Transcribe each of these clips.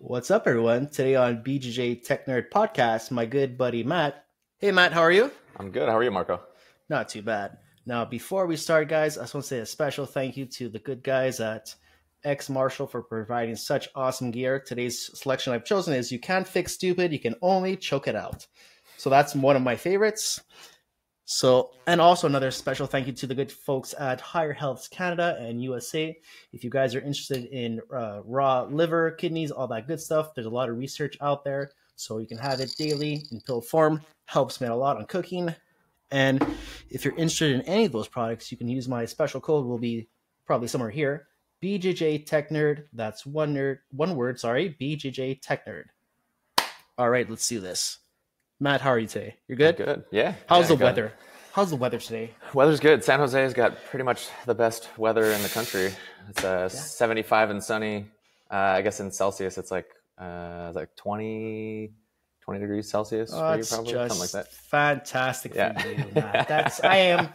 What's up, everyone? Today on Bjj Tech Nerd Podcast, my good buddy Matt. Hey, Matt, how are you? I'm good. How are you, Marco? Not too bad. Now, before we start, guys, I just want to say a special thank you to the good guys at X Marshall for providing such awesome gear. Today's selection I've chosen is You Can't Fix Stupid, You Can Only Choke It Out. So that's one of my favorites. And also another special thank you to the good folks at Higher Healths Canada and USA. If you guys are interested in raw liver, kidneys, all that good stuff, there's a lot of research out there. So you can have it daily in pill form. Helps me out a lot on cooking. And if you're interested in any of those products, you can use my special code. Will be probably somewhere here. BJJ Tech Nerd. That's one word. BJJ Tech Nerd. All right, let's do this. Matt, how are you today? You're good? I'm good. Yeah. How's the weather? How's the weather today? Weather's good. San Jose's got pretty much the best weather in the country. It's 75 and sunny. I guess in Celsius, it's like 20 degrees Celsius for you, probably something like that. Fantastic for you, Matt. I am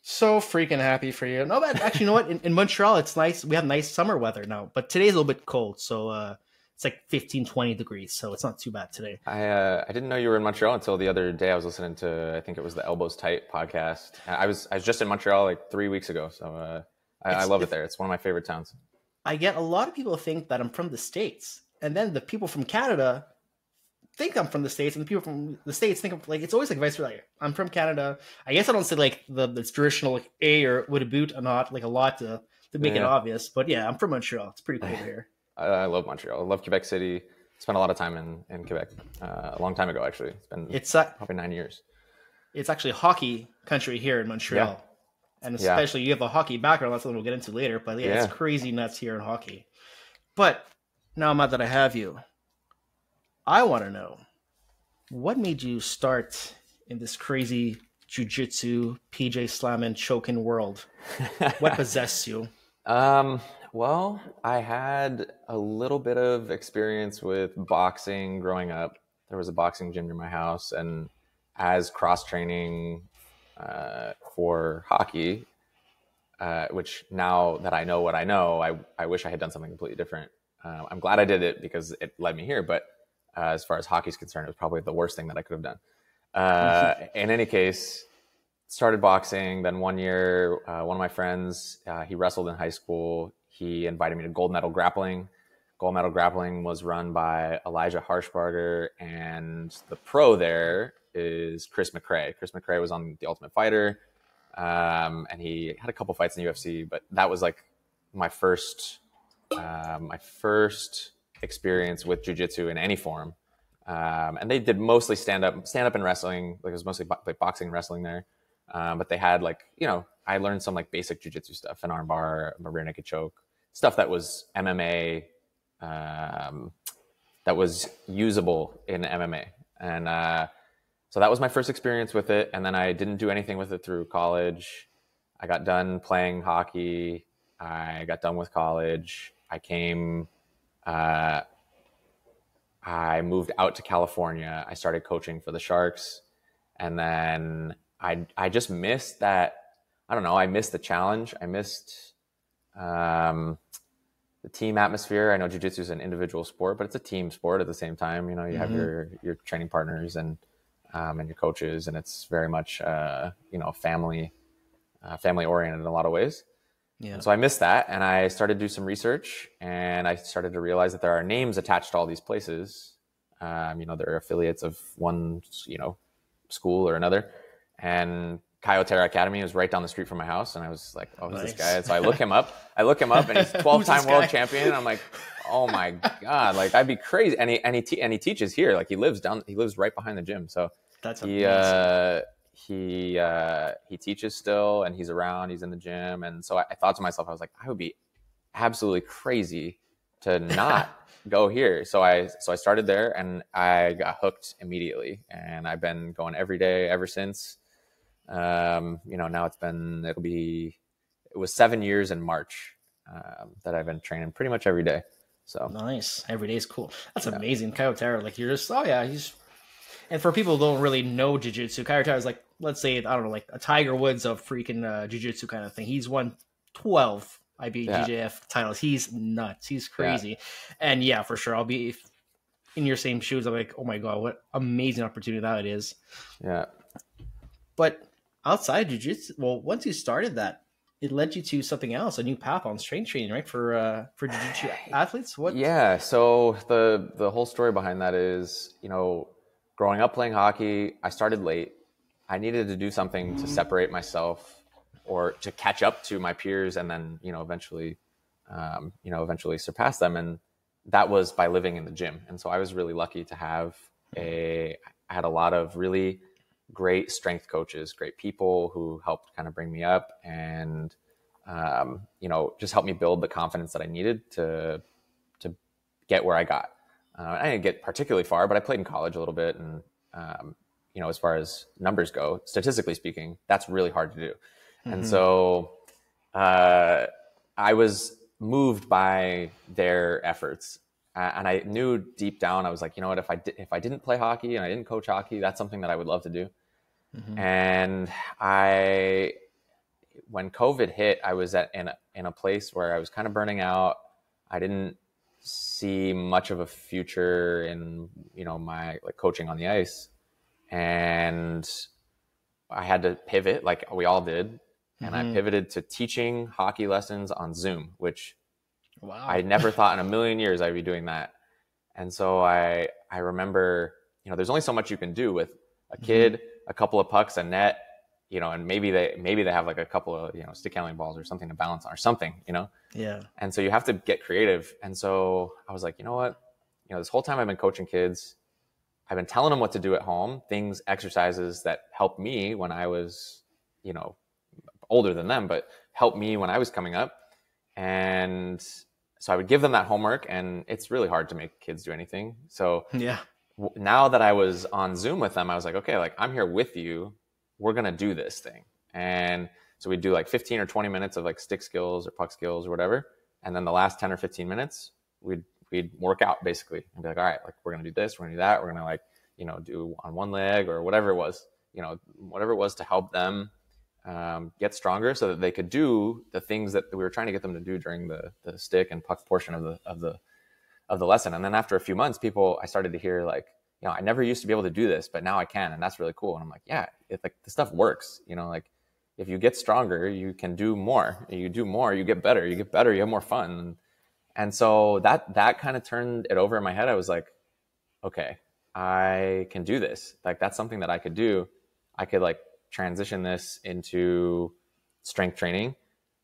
so freaking happy for you. No, but actually, you know what? In Montreal, it's nice. We have nice summer weather now, but today's a little bit cold, so it's like 15, 20 degrees, so it's not too bad today. I didn't know you were in Montreal until the other day. I was listening to, I think it was the Elbows Tight podcast. I was just in Montreal like 3 weeks ago, so I love it there. It's one of my favorite towns. I get a lot of people think that I'm from the States, and then the people from Canada think I'm from the States, and the people from the States think I'm like, it's always like vice versa. Like, I'm from Canada. I guess I don't say like the traditional like A or would a boot or not like a lot to make it obvious, but yeah, I'm from Montreal. It's pretty cool here. I love Montreal. I love Quebec City. Spent a lot of time in Quebec a long time ago, actually. It's been probably 9 years. It's actually hockey country here in Montreal. Yeah. And especially you have a hockey background. That's something we'll get into later. But yeah, it's crazy nuts here in hockey. But now, Matt, that I have you, I want to know, what made you start in this crazy jiu-jitsu, PJ slamming, choking world? What possessed you? Well, I had a little bit of experience with boxing growing up. There was a boxing gym near my house, and as cross-training for hockey, which now that I know what I know, I wish I had done something completely different. I'm glad I did it because it led me here, but as far as hockey is concerned, it was probably the worst thing that I could have done. In any case, started boxing. Then 1 year, one of my friends, he wrestled in high school. He invited me to gold medal grappling. Gold medal grappling was run by Elijah Harshbarger, and the pro there is Chris McRae. Chris McRae was on The Ultimate Fighter, and he had a couple fights in the UFC, but that was like my first experience with jiu-jitsu in any form. And they did mostly stand up and wrestling. Like it was mostly like boxing and wrestling there. But they had I learned some like basic jiu-jitsu stuff, an armbar, a rear naked choke, stuff that was MMA, that was usable in MMA. And so that was my first experience with it. And then I didn't do anything with it through college. I got done playing hockey. I got done with college. I moved out to California. I started coaching for the Sharks. And then I just missed that. I don't know. I missed the challenge. I missed the team atmosphere. I know jiu-jitsu is an individual sport, but it's a team sport at the same time. You know, you have your training partners and your coaches, and it's very much family oriented in a lot of ways. Yeah. And so I missed that, and I started to do some research, and I started to realize that there are names attached to all these places. They're affiliates of one, school or another. And Kyotera Academy was right down the street from my house, and I was like, "Oh, who's this guy?" And so I look him up, and he's 12-time world champion. And I'm like, "Oh my god!" Like I'd be crazy. And he teaches here. Like he lives right behind the gym. So that's amazing. He teaches still, and he's around. He's in the gym, and so I thought to myself, I was like, I would be absolutely crazy to not go here. So I started there, and I got hooked immediately, and I've been going every day ever since. Now it was 7 years in March that I've been training pretty much every day. So nice. Every day is cool. That's amazing. Kyotera, like you're just, and for people who don't really know jiu-jitsu, Kyotera is like, let's say, I don't know, like a Tiger Woods of freaking jiu-jitsu kind of thing. He's won 12 IBJJF titles. He's nuts. He's crazy. And yeah, for sure, I'll be in your same shoes. I'm like, oh my god, what amazing opportunity that is. Yeah. But outside jiu-jitsu, well, once you started that, it led you to something else, a new path on strength training, right? For jiu-jitsu athletes. What? Yeah. So the whole story behind that is, growing up playing hockey, I started late. I needed to do something to separate myself or to catch up to my peers, and then eventually surpass them. And that was by living in the gym. And so I was really lucky to have I had a lot of really great strength coaches, great people who helped kind of bring me up and, just helped me build the confidence that I needed to get where I got. I didn't get particularly far, but I played in college a little bit. And, as far as numbers go, statistically speaking, that's really hard to do. Mm-hmm. And so I was moved by their efforts. And I knew deep down, I was like, you know what, if I didn't play hockey and I didn't coach hockey, that's something that I would love to do. Mm-hmm. And when COVID hit, I was in a place where I was kind of burning out. I didn't see much of a future in, my coaching on the ice. And I had to pivot like we all did. And I pivoted to teaching hockey lessons on Zoom, which I never thought in a million years I'd be doing that. And so I remember, there's only so much you can do with a kid, a couple of pucks, a net, and maybe they have like a couple of, stick handling balls or something to balance on or something, Yeah. And so you have to get creative. And so I was like, you know what, this whole time I've been coaching kids, I've been telling them what to do at home, exercises that helped me when I was, older than them, but helped me when I was coming up. And so I would give them that homework, and it's really hard to make kids do anything. So now that I was on Zoom with them, I was like, okay, I'm here with you. We're going to do this thing. And so we'd do 15 or 20 minutes of stick skills or puck skills or whatever. And then the last 10 or 15 minutes, we'd work out basically and be like, all right, we're going to do this, we're going to do that. We're going to do on one leg or whatever it was, whatever it was to help them get stronger so that they could do the things that we were trying to get them to do during the stick and puck portion of the lesson. And then after a few months, I started to hear I never used to be able to do this, but now I can. And that's really cool. And I'm like, yeah, the stuff works, if you get stronger, you can do more. You do more, you get better, you have more fun. And so that kind of turned it over in my head. I was like, okay, I can do this. That's something that I could do. I could transition this into strength training.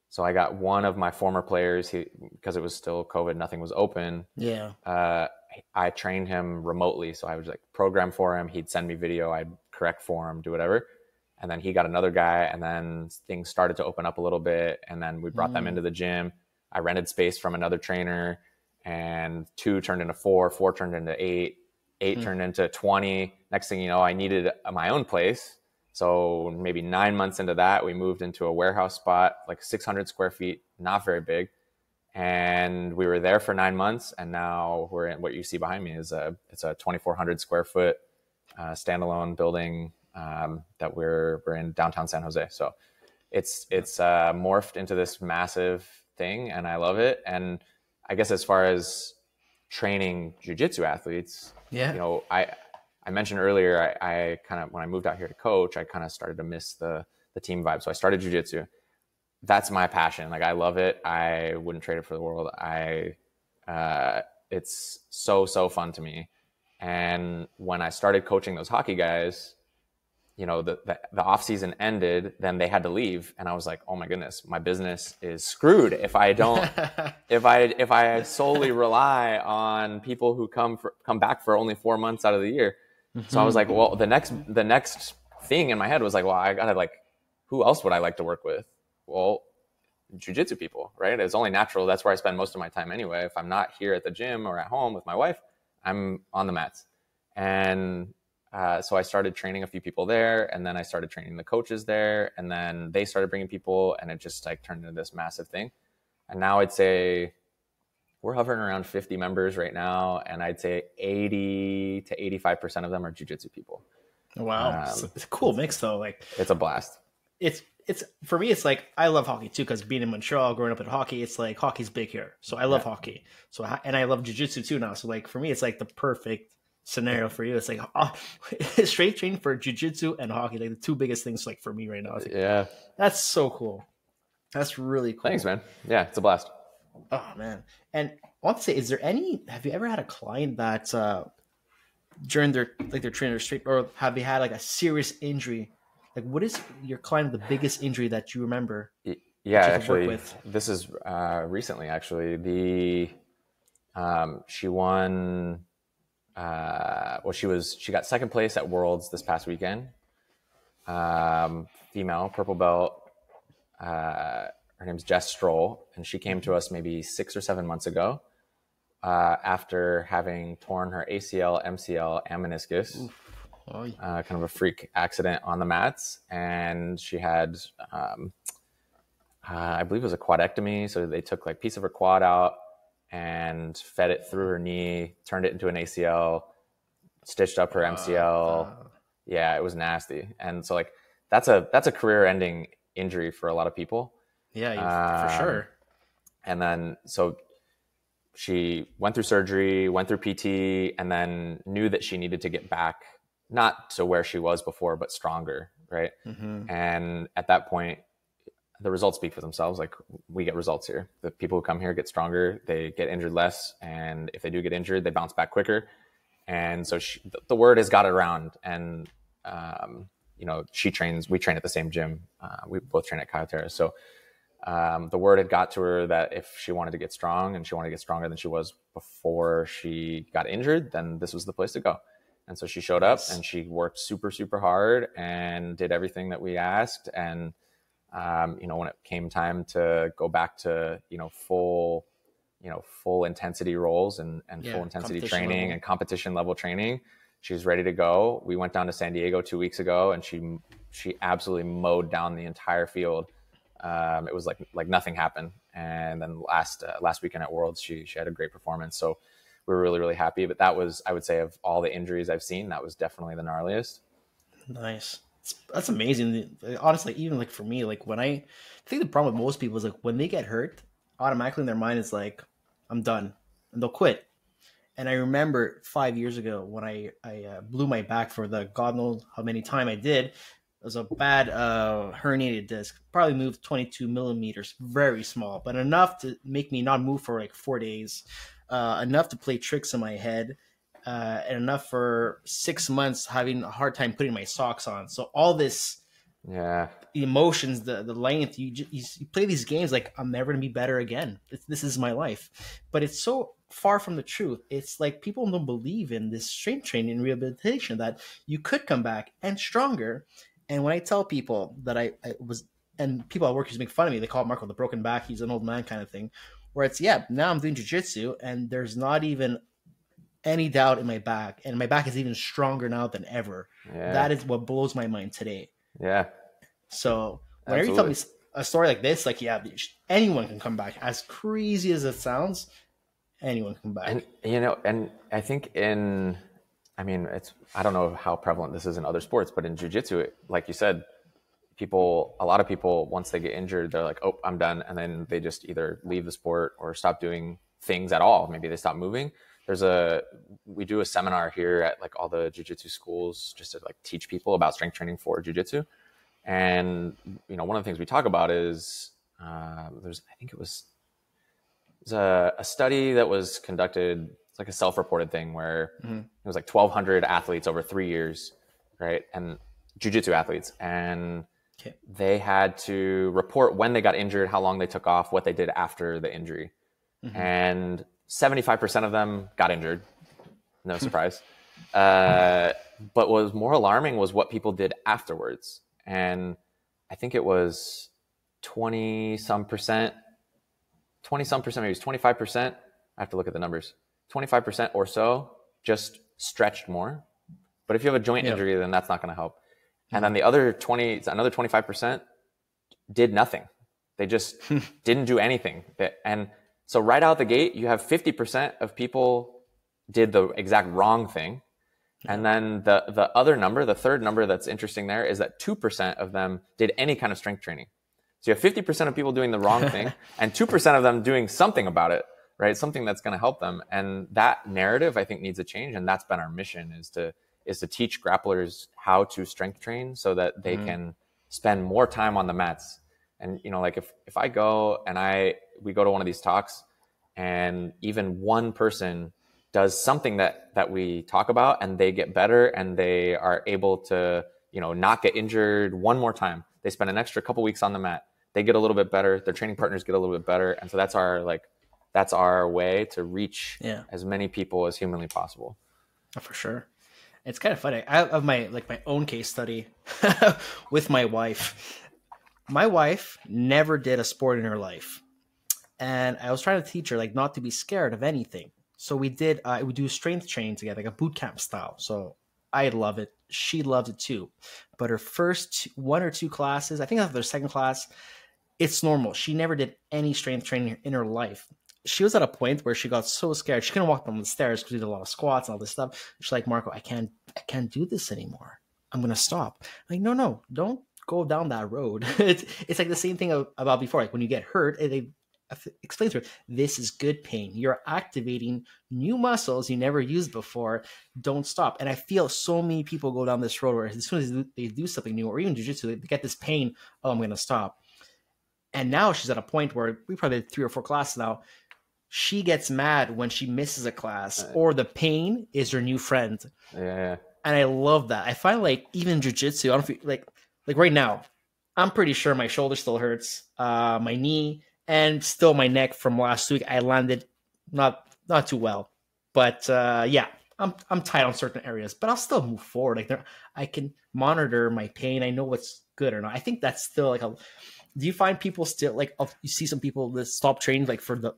So I got one of my former players, because it was still COVID, nothing was open. Yeah. I trained him remotely. So I was program for him. He'd send me video. I'd correct for him, do whatever. And then he got another guy, and then things started to open up a little bit. And then we brought them into the gym. I rented space from another trainer, and 2 turned into 4, 4 turned into 8, 8 turned into 20. Next thing you know, I needed my own place. So maybe 9 months into that, we moved into a warehouse spot, 600 square feet, not very big. And we were there for 9 months. And now we're in what you see behind me it's a 2,400 square foot standalone building that we're in downtown San Jose. So it's morphed into this massive thing, and I love it. And I guess as far as training jiu-jitsu athletes, I mentioned earlier, I kind of, when I moved out here to coach, I kind of started to miss the team vibe. So I started jiu-jitsu. That's my passion. I love it. I wouldn't trade it for the world. It's so fun to me. And when I started coaching those hockey guys, the off season ended, then they had to leave. And I was like, oh my goodness, my business is screwed. If I don't, if I solely rely on people who come back for only 4 months out of the year. So I was like, well, the next thing in my head was well, I gotta who else would I like to work with? Well, jiu-jitsu people, right? It's only natural. That's where I spend most of my time anyway. If I'm not here at the gym or at home with my wife, I'm on the mats. And so I started training a few people there, and then I started training the coaches there, and then they started bringing people, and it just turned into this massive thing. And now I'd say we're hovering around 50 members right now, and I'd say 80 to 85% of them are jiu-jitsu people. Wow. It's a cool mix though. It's a blast. it's for me, it's like I love hockey too because being in Montreal, growing up in hockey, it's like hockey's big here, so I love hockey. So and I love jiu-jitsu too now. So like for me, it's like the perfect scenario for you. It's like straight training for jiu-jitsu and hockey, like the two biggest things like for me right now. Like, Yeah, that's so cool. That's really cool. thanks, man. Yeah, it's a blast. Oh man. And I want to say, have you ever had a client that during their training straight, or have they had like a serious injury? Like, what is your client the biggest injury that you remember? Yeah, actually, this is recently. Actually, she won. Well, she got second place at Worlds this past weekend. Female, purple belt. Her name's Jess Stroll, and she came to us maybe 6 or 7 months ago after having torn her ACL, MCL, and meniscus. Kind of a freak accident on the mats, and she had, I believe it was a quadectomy. So they took like a piece of her quad out and fed it through her knee, turned it into an ACL, stitched up her MCL. Yeah, it was nasty, and so like that's a career-ending injury for a lot of people. Yeah, for sure. And then so she went through surgery, went through PT, and then knew that she needed to get back, not to where she was before, but stronger, right? Mm-hmm. And at that point, the results speak for themselves. Like, we get results here. The people who come here get stronger, they get injured less, and if they do get injured, they bounce back quicker. And so the word has got around, and we train at the same gym. We both train at Kyoterra. So the word had got to her that if she wanted to get strong, and she wanted to get stronger than she was before she got injured, then this was the place to go. And so she showed up, and she worked super, super hard and did everything that we asked. And, when it came time to go back to, full intensity roles and full intensity training level. And competition level training, she was ready to go. We went down to San Diego 2 weeks ago, and she absolutely mowed down the entire field. It was like nothing happened. And then last weekend at Worlds, she had a great performance. So we were really, really happy. But that was, I would say, of all the injuries I've seen, that was definitely the gnarliest. Nice. That's amazing. Honestly, even like for me, like I think the problem with most people is like when they get hurt, automatically in their mind is like, I'm done, and they'll quit. And I remember 5 years ago when I blew my back for the God knows how many time I did. It was a bad herniated disc, probably moved 22 millimeters, very small, but enough to make me not move for like 4 days, enough to play tricks in my head, and enough for 6 months having a hard time putting my socks on. So all this emotions, the length, you play these games like I'm never going to be better again. This is my life. But it's so far from the truth. It's like people don't believe in this strength training and rehabilitation that you could come back and stronger. And when I tell people that I was, and people at work used to make fun of me, they call Marco the broken back, he's an old man kind of thing, where it's, now I'm doing jiu-jitsu and there's not even any doubt in my back, and my back is even stronger now than ever. That is what blows my mind today. So whenever you tell me a story like this, like, anyone can come back. As crazy as it sounds, anyone can come back. And I think I don't know how prevalent this is in other sports, but in jiu-jitsu, like you said, a lot of people, once they get injured, they're like, oh, I'm done. And then they just either leave the sport or stop doing things at all. Maybe they stop moving. We do a seminar here at like all the jiu-jitsu schools just to like teach people about strength training for jiu-jitsu. And, one of the things we talk about is, I think it was a study that was conducted. It's like a self-reported thing where it was like 1,200 athletes over 3 years, right? And jiu-jitsu athletes. And they had to report when they got injured, how long they took off, what they did after the injury. And 75% of them got injured. No surprise. But what was more alarming was what people did afterwards. And I think it was 20-some percent, maybe it was 25%. I have to look at the numbers. 25% or so just stretched more. But if you have a joint injury, then that's not going to help. And then the other 25% did nothing. They just didn't do anything. And so right out the gate, you have 50% of people did the exact wrong thing. And then the other number, the third number that's interesting there is that 2% of them did any kind of strength training. So you have 50% of people doing the wrong thing and 2% of them doing something about it, right? Something that's going to help them. And that narrative, I think, needs a change. And that's been our mission, is to teach grapplers how to strength train so that they can spend more time on the mats. And, you know, like if I go and we go to one of these talks and even one person does something that we talk about and they get better and they are able to, you know, not get injured one more time. They spend an extra couple weeks on the mat. They get a little bit better. Their training partners get a little bit better. And so that's our way to reach as many people as humanly possible. Oh, for sure. It's kind of funny. I have my own case study with my wife. My wife never did a sport in her life. And I was trying to teach her like not to be scared of anything. So we do strength training together, like a boot camp style. So I love it. She loved it too. But her first 1 or 2 classes, I think after their second class, it's normal. She never did any strength training in her life. She was at a point where she got so scared she couldn't walk down the stairs because we did a lot of squats and all this stuff. She's like, Marco, I can't do this anymore. I'm gonna stop. I'm like, no, don't go down that road. It's like the same thing about before. Like when you get hurt, they explain to her, this is good pain. You're activating new muscles you never used before. Don't stop. And I feel so many people go down this road where as soon as they do something new, or even jiu-jitsu, they get this pain. Oh, I'm gonna stop. And now she's at a point where we probably had 3 or 4 classes now. She gets mad when she misses a class, or the pain is her new friend. Yeah. And I love that. I find like even jiu-jitsu, I don't feel like right now, I'm pretty sure my shoulder still hurts, my knee, and still my neck from last week. I landed not too well, but I'm tight on certain areas, but I'll still move forward. Like I can monitor my pain. I know what's good or not. I think that's still like do you find people still like you see some people that stop training like for the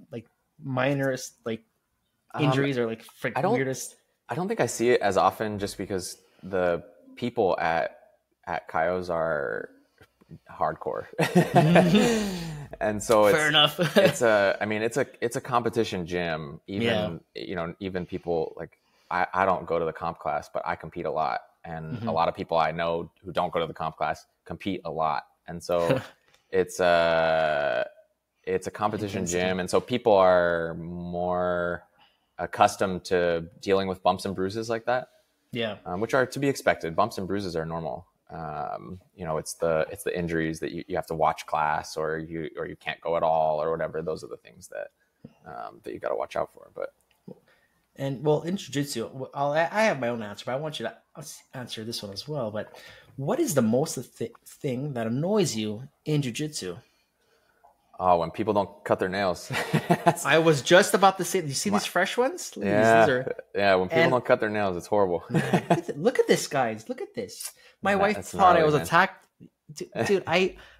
like minorest like injuries or like weirdest? I don't think I see it as often, just because the people at Kaios are hardcore. And so fair enough. it's a competition gym. Even you know, even people like I don't go to the comp class, but I compete a lot. And a lot of people I know who don't go to the comp class compete a lot. And so it's a competition gym. And so people are more accustomed to dealing with bumps and bruises like that. Yeah. Which are to be expected. Bumps and bruises are normal. You know, it's the injuries that you have to watch class, or you can't go at all, or whatever. Those are the things that you got to watch out for. But in jiu-jitsu, I have my own answer, but I want you to answer this one as well. But what is the most thing that annoys you in jiu-jitsu? Oh, when people don't cut their nails. I was just about to say, do you see these fresh ones? Yeah, when people don't cut their nails, it's horrible. Look at this, guys. Look at this. My wife thought I was attacked. Dude,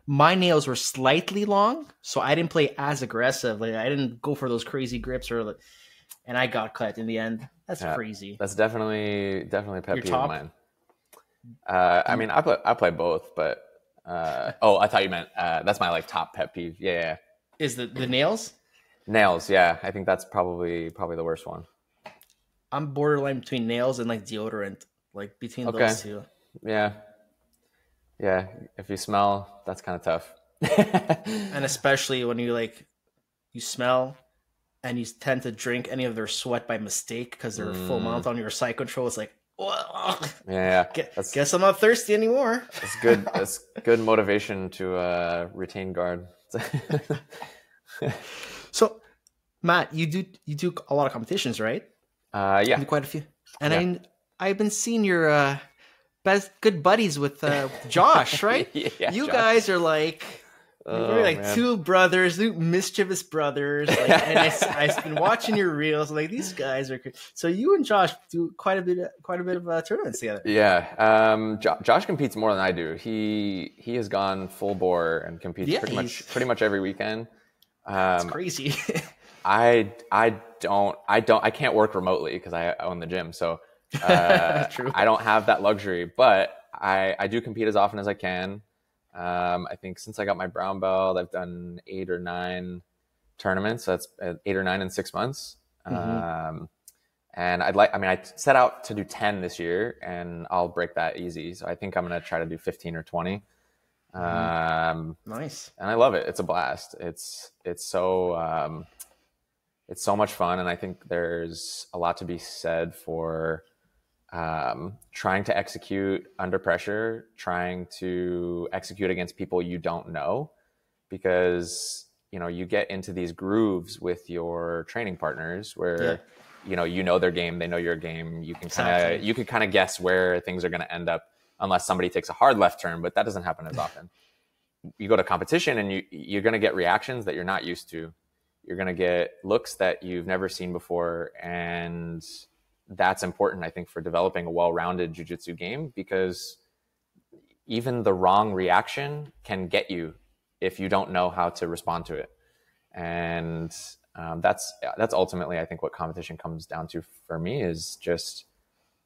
my nails were slightly long, so I didn't play as aggressive. Like I didn't go for those crazy grips, and I got cut in the end. That's crazy. That's definitely a pet peeve of mine. I mean, I play both, but I thought you meant that's my like top pet peeve. Yeah. Is the nails? Nails, yeah. I think that's probably the worst one. I'm borderline between nails and like deodorant, like between those two. Yeah. If you smell, that's kind of tough. And especially when you smell and you tend to drink any of their sweat by mistake because they're full mouth on your side control. It's like, yeah. Guess I'm not thirsty anymore. It's good. That's good motivation to retain guard. So, Matt, you do a lot of competitions, right? Yeah, you do quite a few. And I've been seeing your good buddies with Josh, right? Yeah, you guys are like. We're like two brothers, two mischievous brothers, and I've been watching your reels. Like these guys are. So you and Josh do quite a bit of tournaments together. Yeah, Josh competes more than I do. He has gone full bore and competes pretty much every weekend. It's crazy. I can't work remotely because I own the gym, so I don't have that luxury. But I do compete as often as I can. I think since I got my brown belt, I've done 8 or 9 tournaments. So that's 8 or 9 in 6 months. And I set out to do 10 this year, and I'll break that easy. So I think I'm going to try to do 15 or 20. Nice. And I love it. It's a blast. It's so much fun. And I think there's a lot to be said for trying to execute under pressure, trying to execute against people you don't know, because, you get into these grooves with your training partners where, you know their game, they know your game. You can kind of guess where things are going to end up, unless somebody takes a hard left turn, but that doesn't happen as often. You go to competition and you're going to get reactions that you're not used to. You're going to get looks that you've never seen before. And that's important, I think, for developing a well-rounded jiu-jitsu game, because even the wrong reaction can get you if you don't know how to respond to it. And that's ultimately, I think, what competition comes down to for me, is just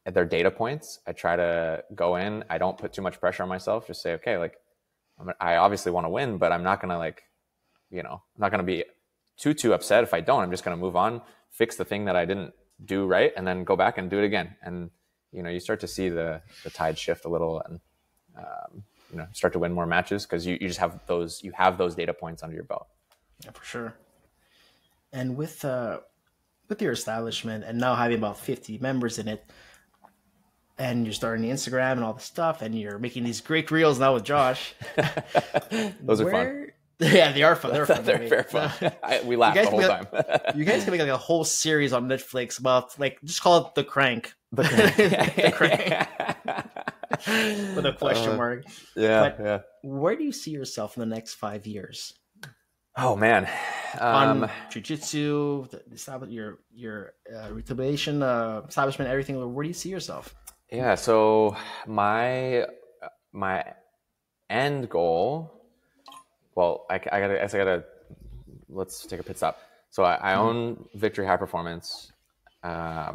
their data points. I try to go in. I don't put too much pressure on myself. Just say, okay, like, I obviously want to win, but I'm not going to I'm not going to be too upset if I don't. I'm just going to move on, fix the thing that I didn't do right, and then go back and do it again. And, you start to see the tide shift a little, and, start to win more matches, because you just have those data points under your belt. Yeah, for sure. And with your establishment and now having about 50 members in it, and you're starting the Instagram and all the stuff, and you're making these great reels now with Josh. Those are fun. Yeah, they are fun. They're fun. They're very fun. We laugh the whole time. You guys can make like a whole series on Netflix about, like, just call it The Crank. The Crank. The Crank. With a question mark. Yeah. Where do you see yourself in the next 5 years? Oh man. On jiu-jitsu, your rehabilitation establishment, everything. Where do you see yourself? Yeah. So my end goal. Well, I gotta. Let's take a pit stop. So I own Victory High Performance. My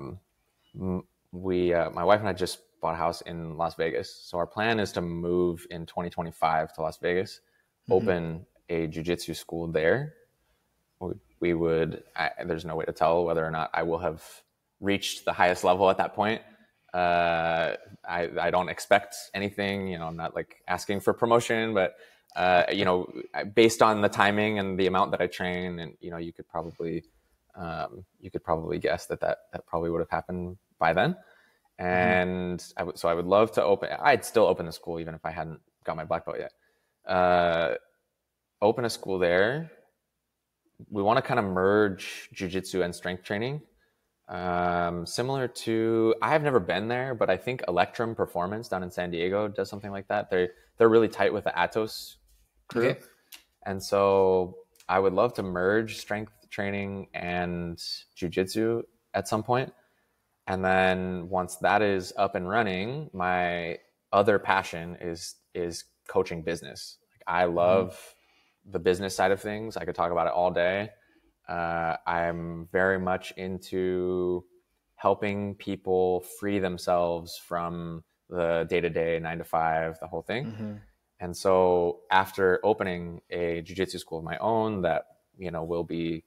wife and I just bought a house in Las Vegas. So our plan is to move in 2025 to Las Vegas, open a jiu-jitsu school there. We would. There's no way to tell whether or not I will have reached the highest level at that point. I don't expect anything. I'm not like asking for promotion, but. Based on the timing and the amount that I train, and you could probably guess that probably would have happened by then. And I would love to open. I'd still open the school even if I hadn't got my black belt yet. Open a school there. We want to kind of merge jiu-jitsu and strength training, similar to. I've never been there, but I think Electrum Performance down in San Diego does something like that. They're really tight with the Atos crew. Okay. And so I would love to merge strength training and jiu-jitsu at some point. And then once that is up and running, my other passion is coaching business. Like, I love the business side of things. I could talk about it all day. I'm very much into helping people free themselves from the day-to-day 9 to 5, the whole thing. And so after opening a jiu-jitsu school of my own that, will be,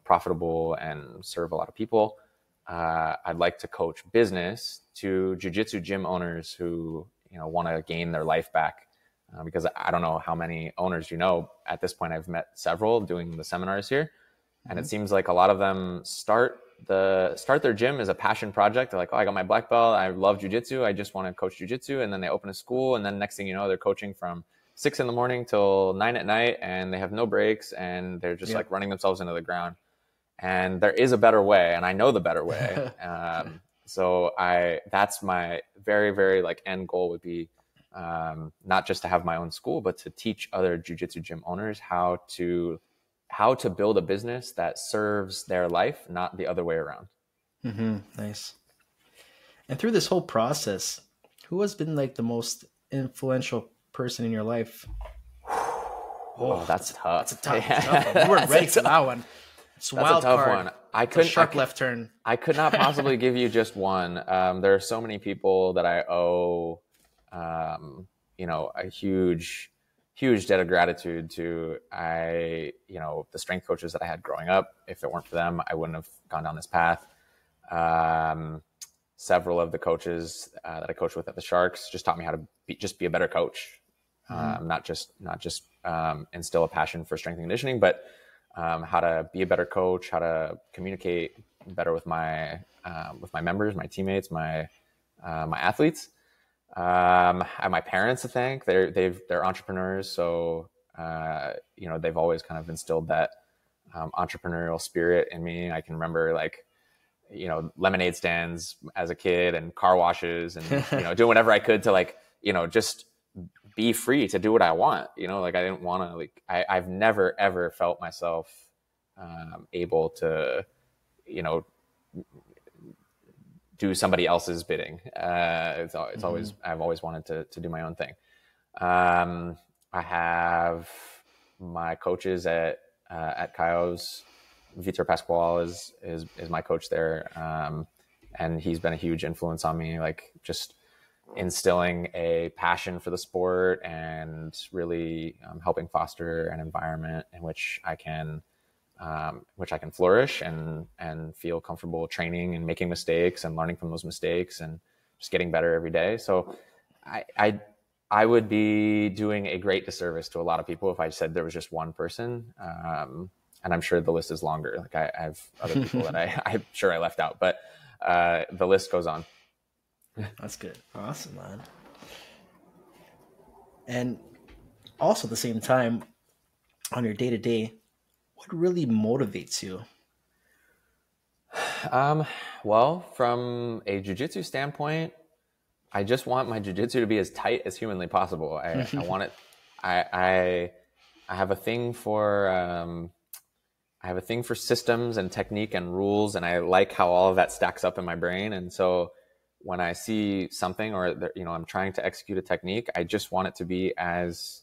profitable and serve a lot of people, I'd like to coach business to jiu-jitsu gym owners who, want to gain their life back. Because I don't know how many owners, at this point. I've met several doing the seminars here. And it seems like a lot of them start their gym as a passion project. They're like, oh, I got my black belt. I love jiu-jitsu. I just want to coach jiu-jitsu. And then they open a school. And then next thing you know, they're coaching from 6 a.m. till 9 p.m. and they have no breaks, and they're just like running themselves into the ground. And there is a better way, and I know the better way. So that's my very, very end goal would be not just to have my own school, but to teach other jiu-jitsu gym owners how to build a business that serves their life, not the other way around. Nice. And through this whole process, who has been the most influential person in your life? Oh, that's tough. That's a tough one. You weren't ready for that one. It's that's a tough one. Sharp left turn. I could not possibly give you just one. There are so many people that I owe, a huge debt of gratitude to. The strength coaches that I had growing up. If it weren't for them, I wouldn't have gone down this path. Several of the coaches that I coached with at the Sharks just taught me how to be a better coach. Not just instill a passion for strength and conditioning, but how to be a better coach, how to communicate better with my members, my teammates, my athletes. I have my parents to thank. They're entrepreneurs, so they've always kind of instilled that entrepreneurial spirit in me. I can remember lemonade stands as a kid and car washes and doing whatever I could to just be free to do what I want. I didn't want to I've never ever felt myself able to do somebody else's bidding. It's always, I've always wanted to do my own thing. I have my coaches at Coyotes. Vitor Pascual is my coach there. And he's been a huge influence on me, just instilling a passion for the sport and really helping foster an environment in which I can flourish and feel comfortable training and making mistakes and learning from those mistakes and just getting better every day. So I would be doing a great disservice to a lot of people if I said there was just one person. And I'm sure the list is longer. I have other people that I'm sure I left out, but the list goes on. That's good. Awesome, man. And also at the same time, on your day-to-day, what really motivates you? Well, from a jiu-jitsu standpoint, I just want my jiu-jitsu to be as tight as humanly possible. I want it. I have a thing for systems and technique and rules, and I like how all of that stacks up in my brain. And so when I see something or I'm trying to execute a technique, I just want it to be as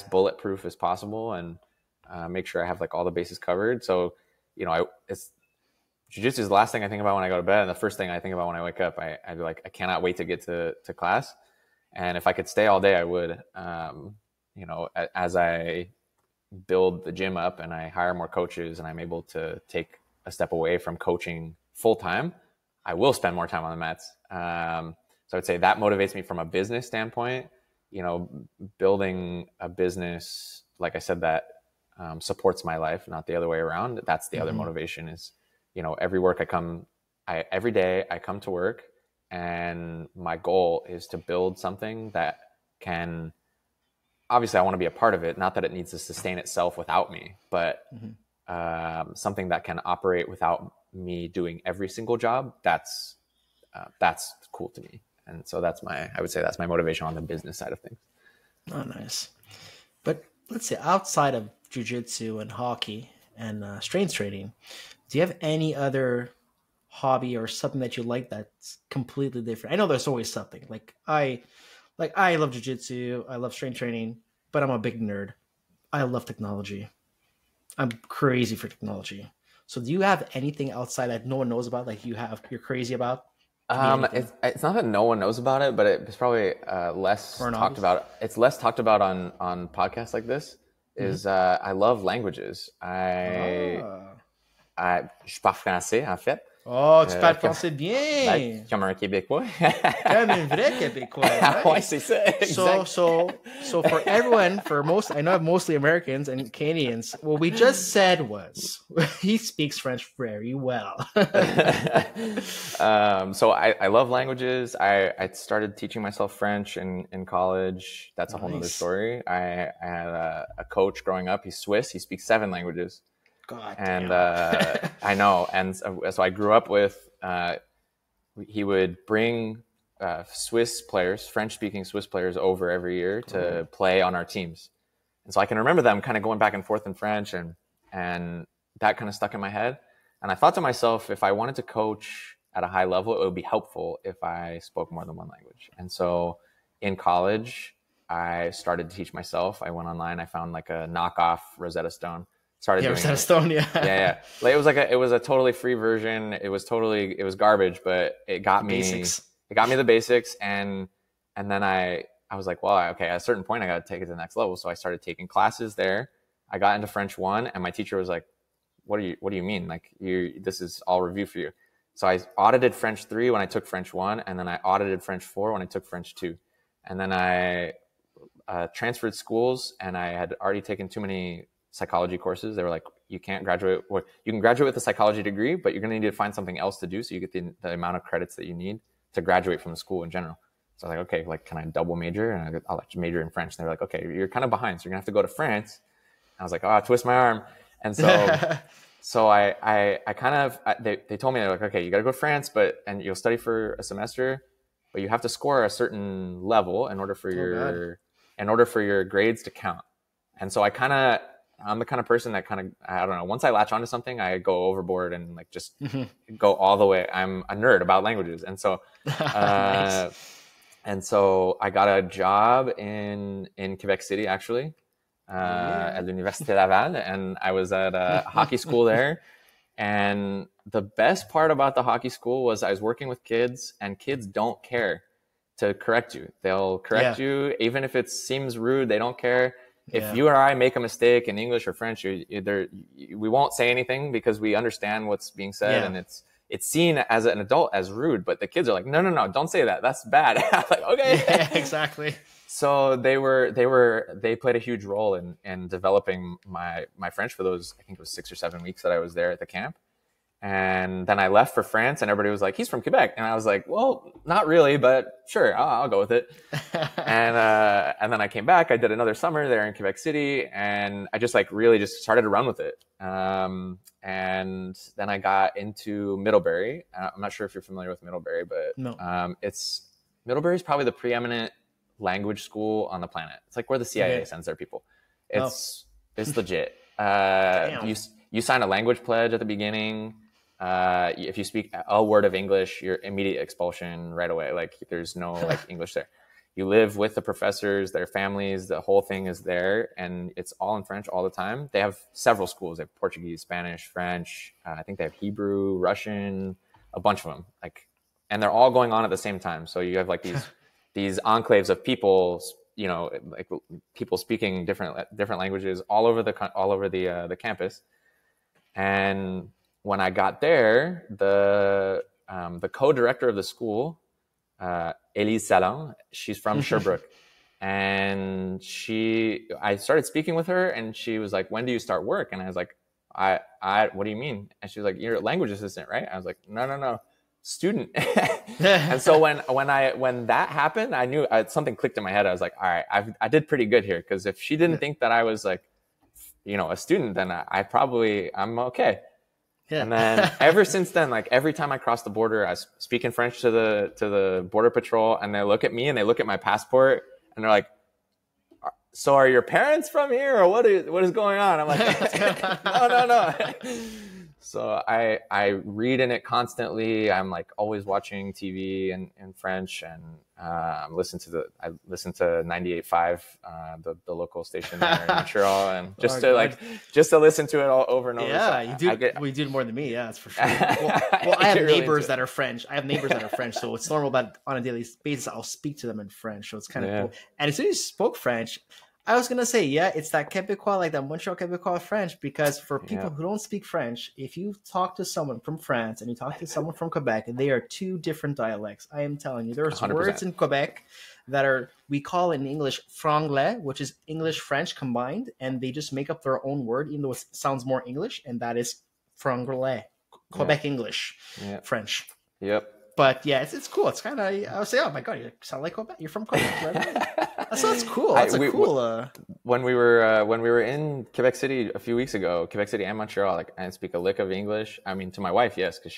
bulletproof as possible and make sure I have all the bases covered. So jiu-jitsu is the last thing I think about when I go to bed, and the first thing I think about when I wake up. I'd be like, I cannot wait to get to class, and if I could stay all day, I would. As I build the gym up and I hire more coaches and I'm able to take a step away from coaching full time, I will spend more time on the mats. So I would say that motivates me from a business standpoint. Building a business, like I said, that supports my life, not the other way around. That's the other motivation is, every day I come to work and my goal is to build something that can, obviously I want to be a part of it. Not that it needs to sustain itself without me, but something that can operate without me doing every single job. That's cool to me. And so I would say that's my motivation on the business side of things. Oh, nice. But let's say outside of jiu-jitsu and hockey and strength training, do you have any other hobby or something that you like that's completely different? I know there's always something. I love jiu-jitsu, I love strength training, but I'm a big nerd. I love technology. I'm crazy for technology. So do you have anything outside that no one knows about, you're crazy about? It's not that no one knows about it, but it's probably less talked about. It's less talked about on podcasts like this. I love languages. Je parle français, en fait. Oh, tu parles français bien. Comme un Québécois. Comme un vrai Québécois. Right? Ouais, c'est ça. Exact. So for everyone, I know mostly Americans and Canadians, what we just said was he speaks French very well. So I love languages. I started teaching myself French in college. That's a whole other story. I had a coach growing up. He's Swiss. He speaks 7 languages. God and I know. And so I grew up with, he would bring Swiss players, French-speaking Swiss players over every year to play on our teams. And so I can remember them kind of going back and forth in French, and that kind of stuck in my head. And I thought to myself, if I wanted to coach at a high level, it would be helpful if I spoke more than one language. And so in college, I started to teach myself. I went online, I found a knockoff Rosetta Stone. Rosetta Stone, yeah. It was a totally free version. It was garbage, but it got me the basics. And then I was like, well, okay, at a certain point I got to take it to the next level. So I started taking classes there. I got into French 1, and my teacher was like, what do you mean? This is all review for you. So I audited French 3 when I took French 1, and then I audited French 4 when I took French 2. And then I transferred schools, and I had already taken too many psychology courses. They were like, you can't graduate, or you can graduate with a psychology degree, but you're going to need to find something else to do so you get the amount of credits that you need to graduate from the school in general. So I was like, okay, like, can I double major? And I'll let you major in French. And they were like, okay, you're kind of behind, so you're going to have to go to France. And I was like, oh, twist my arm. And so I kind of, they told me, they're like, okay, you got to go to France, and you'll study for a semester, but you have to score a certain level in order for your grades to count. And so I'm the kind of person that I don't know, once I latch onto something, I go overboard and like just go all the way. I'm a nerd about languages. And so, nice. And so I got a job in Quebec City, actually, at l'Université Laval. And I was at a hockey school there. And the best part about the hockey school was I was working with kids, and kids don't care to correct you. They'll correct you, even if it seems rude, they don't care. If you or I make a mistake in English or French, we won't say anything because we understand what's being said, and it's seen as an adult as rude. But the kids are like, no, don't say that. That's bad. I'm like, okay, yeah, exactly. So they played a huge role in developing my French for those, I think it was 6 or 7 weeks that I was there at the camp. And then I left for France, and everybody was like, he's from Quebec. And I was like, well, not really, but sure, I'll go with it. And then I came back. I did another summer there in Quebec City, and I just really just started to run with it. And then I got into Middlebury. I'm not sure if you're familiar with Middlebury, but no. Middlebury is probably the preeminent language school on the planet. It's like where the CIA sends their people. It's legit. You sign a language pledge at the beginning. If you speak a word of English, you're immediate expulsion right away. Like there's no English there. You live with the professors, their families, the whole thing is there, and it's all in French all the time. They have several schools. They have Portuguese, Spanish, French. I think they have Hebrew, Russian, a bunch of them. And they're all going on at the same time. So you have these enclaves of people, people speaking different languages all over the campus. And when I got there, the co-director of the school, Elise Salon, she's from Sherbrooke. And I started speaking with her, and she was like, when do you start work? And I was like, what do you mean? And she was like, you're a language assistant, right? I was like, no, student. And so when that happened, I knew something clicked in my head. I was like, all right, I did pretty good here. Because if she didn't think that I was a student, then I'm okay. Yeah. And then ever since then, every time I cross the border, I speak in French to the border patrol, and they look at me and they look at my passport, and they're like, so are your parents from here, or what is going on? I'm like, no. So I read in it constantly. I'm always watching TV in French, and I listen to 98.5, the local station there in Montreal, and just to listen to it all over and over. Yeah, so you do more than me. Yeah, that's for sure. Well, I have neighbors that are French. So it's normal that on a daily basis I'll speak to them in French. So it's kind of cool. And as soon as you spoke French, I was gonna say, it's that Quebecois, that Montreal Quebecois French, because for people who don't speak French, if you talk to someone from France and you talk to someone from Quebec, they are two different dialects. I am telling you, there's 100%. Words in Quebec that we call in English franglais, which is English French combined, and they just make up their own word, even though it sounds more English, and that is franglais, Quebec English, French. Yep. But it's cool. It's kind of, I would say, oh my God, you sound like Quebec. You're from Quebec, right? That's cool. When we were in Quebec City a few weeks ago, Quebec City and Montreal, I didn't speak a lick of English. I mean, to my wife, yes, because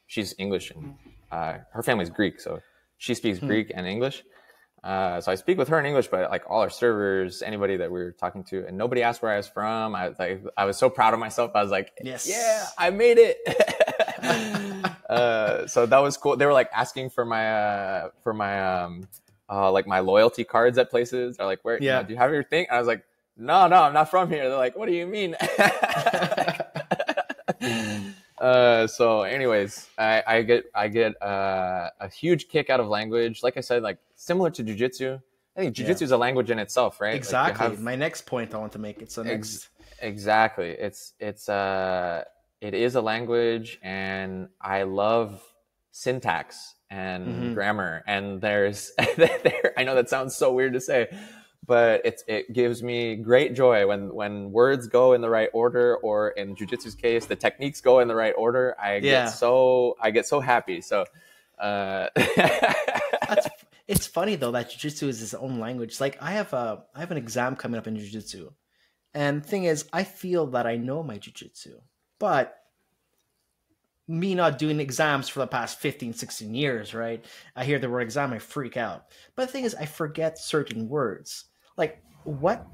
she's English, and her family's Greek, so she speaks Greek and English. So I speak with her in English, but all our servers, anybody that we were talking to, and nobody asked where I was from. I was so proud of myself. I was like, yes, yeah, I made it. So that was cool. They were asking for my my loyalty cards at places. They're like, where do you have your thing? And I was like, no, I'm not from here. They're like, what do you mean? So anyways, I get a huge kick out of language. Like I said, similar to jiu-jitsu. I think jiu-jitsu is a language in itself, right? Exactly. My next point I want to make. It's the next. Exactly. It's it is a language, and I love syntax and grammar. And there's, I know that sounds so weird to say, but it gives me great joy when words go in the right order, or in jiu-jitsu's case, the techniques go in the right order. I get so happy. So, it's funny though that jiu-jitsu is its own language. Like I have an exam coming up in jiu-jitsu, and the thing is, I feel that I know my jiu-jitsu, but me not doing exams for the past 15, 16 years, right? I hear the word exam, I freak out. But the thing is, I forget certain words. Like, what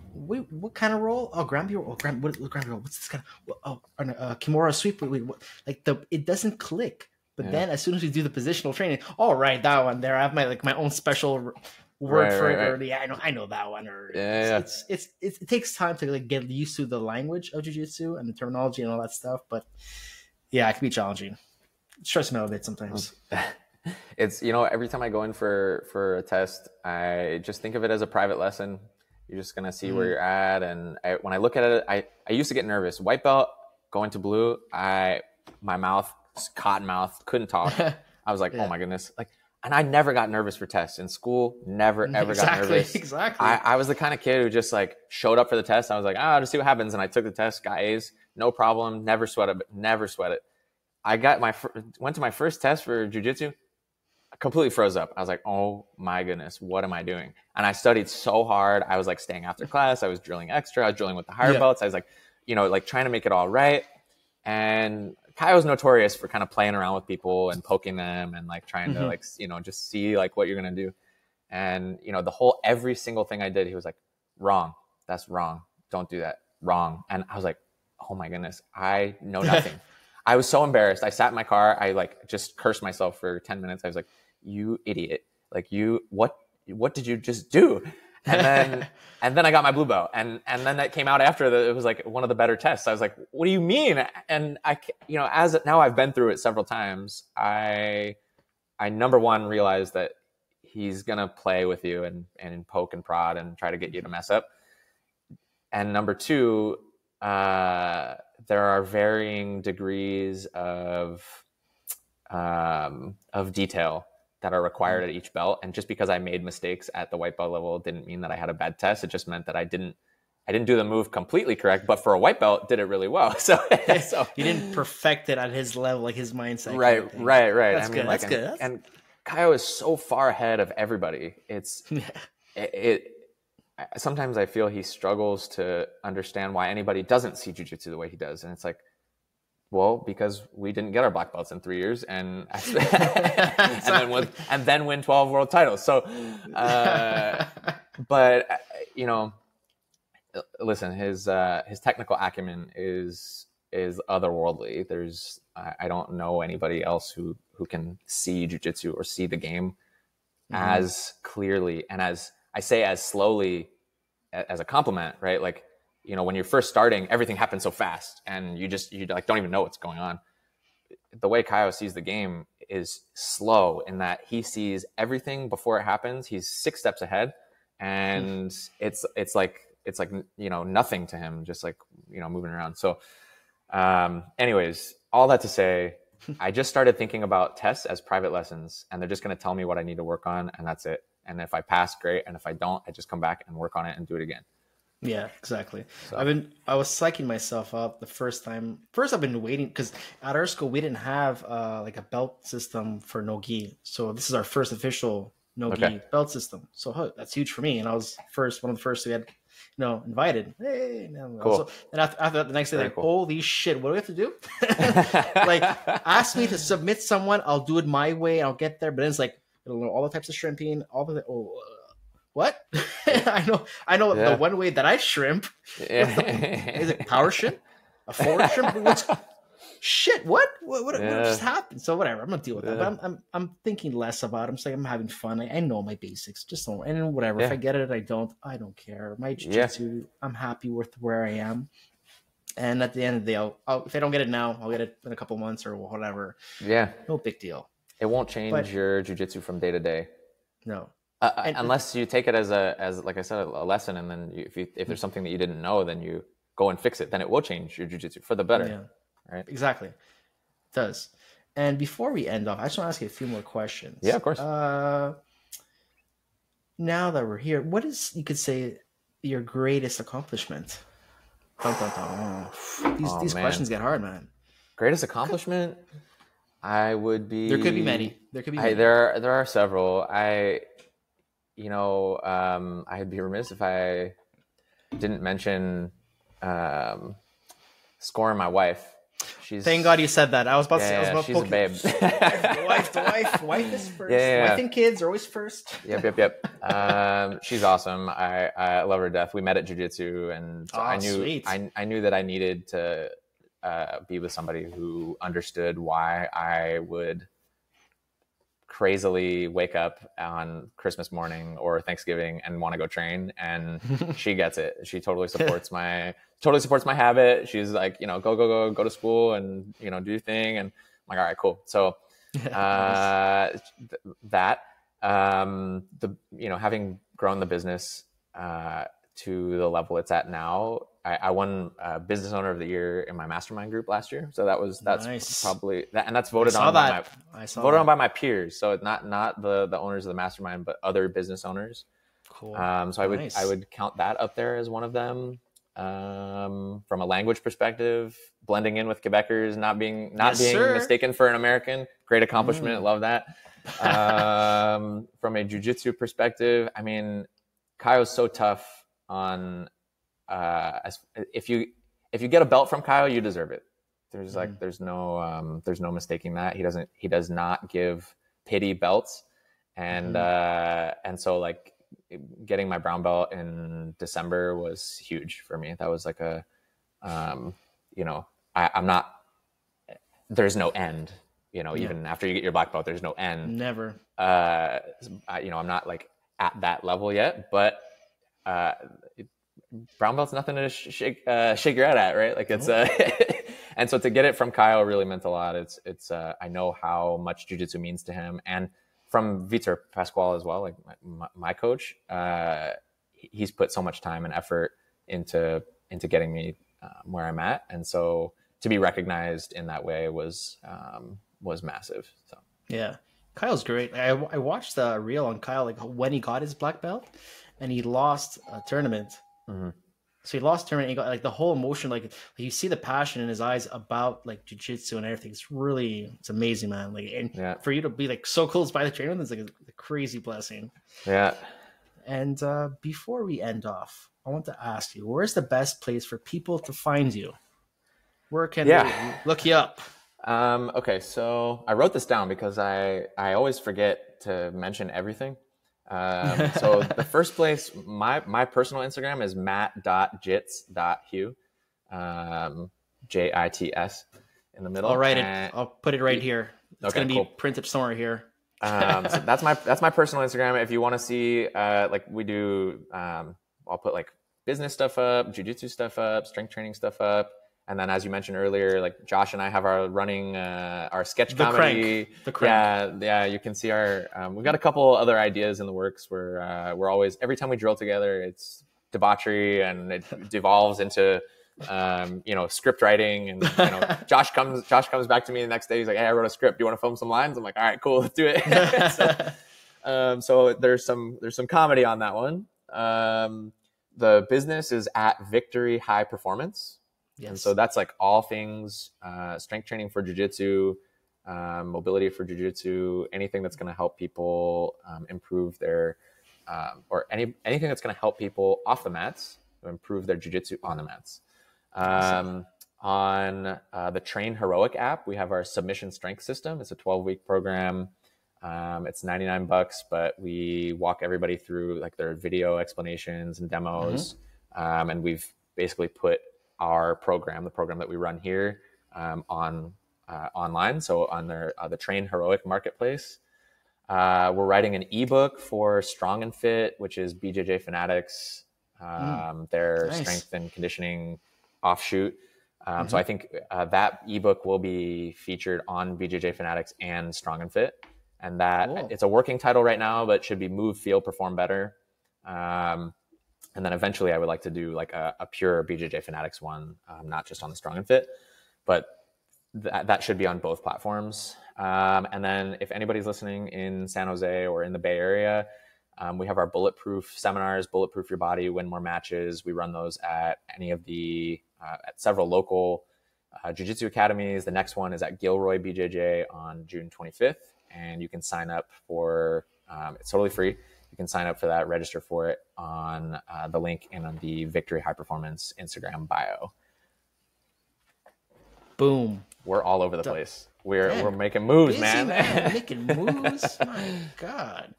kind of roll? Oh, Granby roll. Oh, Granby roll. What's this kind of? Oh, Kimura sweep. What? Like, it doesn't click. But then as soon as we do the positional training, all right, that one there, I have my own special word for it. Or yeah, I know that one. Or it takes time to like get used to the language of jiu-jitsu and the terminology and all that stuff. But yeah, it can be challenging. It stresses me out a bit sometimes. It's, every time I go in for a test, I just think of it as a private lesson. You're just going to see where you're at. And when I look at it, I used to get nervous. White belt, going to blue, my mouth, cotton mouth, couldn't talk. I was like, oh my goodness. And I never got nervous for tests in school. Never, ever got nervous. Exactly. I was the kind of kid who just showed up for the test. I was like, I'll just see what happens. And I took the test, got A's, no problem. Never sweat it. I went to my first test for jiu-jitsu. I completely froze up. I was like, oh my goodness, what am I doing? And I studied so hard. I was staying after class. I was drilling extra. I was drilling with the higher belts. I was trying to make it all right. And Kyo's notorious for kind of playing around with people and poking them and trying to just see what you're going to do. And, every single thing I did, he was like, wrong. That's wrong. Don't do that. Wrong. And I was like, oh my goodness, I know nothing. I was so embarrassed. I sat in my car. I just cursed myself for 10 minutes. I was like, you idiot. What did you just do? And then I got my blue belt. And then that came out after it was one of the better tests. I was like, what do you mean? And now I've been through it several times. I number one realized that he's going to play with you and poke and prod and try to get you to mess up. And number two, there are varying degrees of detail that are required at each belt. And just because I made mistakes at the white belt level didn't mean that I had a bad test. It just meant that I didn't do the move completely correct, but for a white belt did it really well. So you didn't perfect it at his level, his mindset. Right. That's good. That's good. And Kyo is so far ahead of everybody. Sometimes I feel he struggles to understand why anybody doesn't see jiu-jitsu the way he does. And it's well, because we didn't get our black belts in 3 years and then win 12 world titles. So, but listen, his technical acumen is otherworldly. I don't know anybody else who can see jiu-jitsu or see the game as clearly and as slowly as a compliment, right? When you're first starting, everything happens so fast and you don't even know what's going on. The way Kyo sees the game is slow in that he sees everything before it happens. He's 6 steps ahead, and it's nothing to him, just moving around. So anyways, all that to say, I just started thinking about tests as private lessons, and they're just going to tell me what I need to work on, and that's it. And if I pass, great. And if I don't, I just come back and work on it and do it again. Yeah, exactly. So. I was psyching myself up the first time. First, I've been waiting because at our school we didn't have a belt system for no gi. So this is our first official no gi belt system. So that's huge for me. And I was one of the first who had, invited. Hey, cool. And after that, the next day, cool. Holy shit, what do we have to do? Ask me to submit someone, I'll do it my way. I'll get there. But then it's it'll know all the types of shrimping, all of the what? I know the one way that I shrimp. Is it power shrimp? A forward shrimp? Shit, what just happened? So whatever, I'm gonna deal with that. But I'm thinking less about it. I'm saying I'm having fun. I know my basics. Just don't, and whatever. If I get it, I don't care. My jiu-jitsu, I'm happy with where I am. And at the end of the day, if I don't get it now, I'll get it in a couple months or whatever. Yeah. No big deal. It won't change your jiu-jitsu from day to day. No. Unless you take it as like I said, a lesson, and then if there's something that you didn't know, then you go and fix it. Then it will change your jiu-jitsu for the better. Yeah. right? Exactly. It does. And before we end off, I just want to ask you a few more questions. Yeah, of course. Now that we're here, what is, you could say, your greatest accomplishment? Dun, dun, dun. Oh These man, questions get hard, man. greatest accomplishment. I would There could be be. many. There could be many. There are several. I'd be remiss if I didn't mention scoring my wife. Thank God you said that. I was about to say, I was yeah, about she's a babe. the wife is first. Yeah. Wife and kids are always first. Yep. She's awesome. I love her to death. We met at jiu-jitsu, and so I knew that I needed to be with somebody who understood why I would crazily wake up on Christmas morning or Thanksgiving and want to go train, and she gets it. She totally supports my habit. She's like, go to school and do your thing, and I'm like, all right, cool. So having grown the business to the level it's at now, I won Business Owner of the Year in my mastermind group last year. So that's nice. Probably that, and that's voted on by my peers. So not the owners of the mastermind, but other business owners. Cool. So I would count that up there as one of them. From a language perspective, blending in with Quebecers, not being mistaken for an American, great accomplishment. Love that. From a jiu-jitsu perspective, I mean, Kaio's so tough on if you get a belt from Kaio, you deserve it. There's no mistaking that. He does not give pity belts, and so like getting my brown belt in December was huge for me. That was like I'm not, there's no end, even after you get your black belt, there's no end. Never. I'm not like at that level yet, but brown belt's nothing to shake your head at, right? Like it's and so to get it from Kaio really meant a lot. It's I know how much jiu-jitsu means to him, and from Vitor Pasquale as well, like my coach, he's put so much time and effort into getting me where I'm at, and so to be recognized in that way was massive. So yeah, Kyle's great. I watched the reel on Kyle, like when he got his black belt, and he lost a tournament. Mm-hmm. So he lost tournament. He got like the whole emotion, like you see the passion in his eyes about like jiu-jitsu and everything. It's amazing, man. Like, and for you to be like so close by the trainer, it's like a crazy blessing. Yeah. And before we end off, I want to ask you, where's the best place for people to find you? Where can they look you up? Okay, so I wrote this down because I always forget to mention everything. So the first place, my personal Instagram is matt.jits.hugh, JITS in the middle. I'll write it. I'll put it right here. It's going to be printed somewhere here. So that's my personal Instagram. If you want to see, like we do, I'll put like business stuff up, jiu-jitsu stuff up, strength training stuff up. And then, as you mentioned earlier, like Josh and I have our running, our sketch comedy. The crank. Yeah. You can see we've got a couple other ideas in the works where we're always, every time we drill together, it's debauchery and it devolves into, script writing. And, Josh comes back to me the next day. He's like, "Hey, I wrote a script. Do you want to film some lines?" I'm like, "All right, cool. Let's do it." So there's some comedy on that one. The business is at Victory High Performance. Yes. And so that's like all things strength training for jiu-jitsu, mobility for jiu-jitsu, anything that's going to help people improve their or anything that's going to help people off the mats to improve their jiu-jitsu on the mats. On the Train Heroic app, we have our submission strength system. It's a 12-week program. It's $99, but we walk everybody through like their video explanations and demos. And we've basically put our program, the program that we run here, online. So on the Train Heroic marketplace, we're writing an ebook for Strong and Fit, which is BJJ Fanatics, their strength and conditioning offshoot. So I think that ebook will be featured on BJJ Fanatics and Strong and Fit, and that it's a working title right now, but should be Move, Feel, Perform Better. And then eventually I would like to do like a pure BJJ Fanatics one, not just on the Strong and Fit. But that should be on both platforms. And then if anybody's listening in San Jose or in the Bay Area, we have our bulletproof seminars, Bulletproof Your Body, Win More Matches. We run those at any of the, at several local jiu-jitsu academies. The next one is at Gilroy BJJ on June 25th. And you can sign up for, it's totally free. You can sign up for that, register for it on the link in on the Victory High Performance Instagram bio. Boom. We're all over the place. We're making moves, man. Making moves. My God.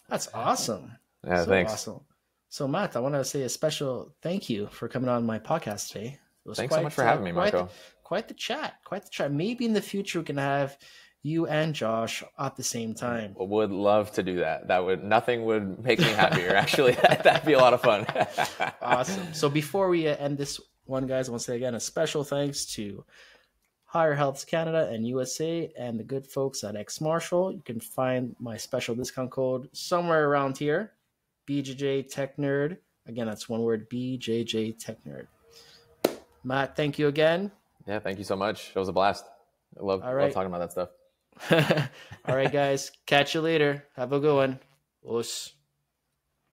That's awesome. Yeah, so thanks. Awesome. So, Matt, I want to say a special thank you for coming on my podcast today. Thanks so much for having me, Marco. Quite the chat. Maybe in the future we can have you and Josh at the same time. Would love to do that. Nothing would make me happier. Actually, that'd be a lot of fun. Awesome. So before we end this one, guys, I want to say again a special thanks to Higher Healths Canada and USA and the good folks at X Martial. You can find my special discount code somewhere around here. BJJ Tech Nerd. Again, that's one word, BJJ Tech Nerd. Matt, thank you again. Yeah, thank you so much. It was a blast. I love talking about that stuff. All right, guys. Catch you later. Have a good one. Us.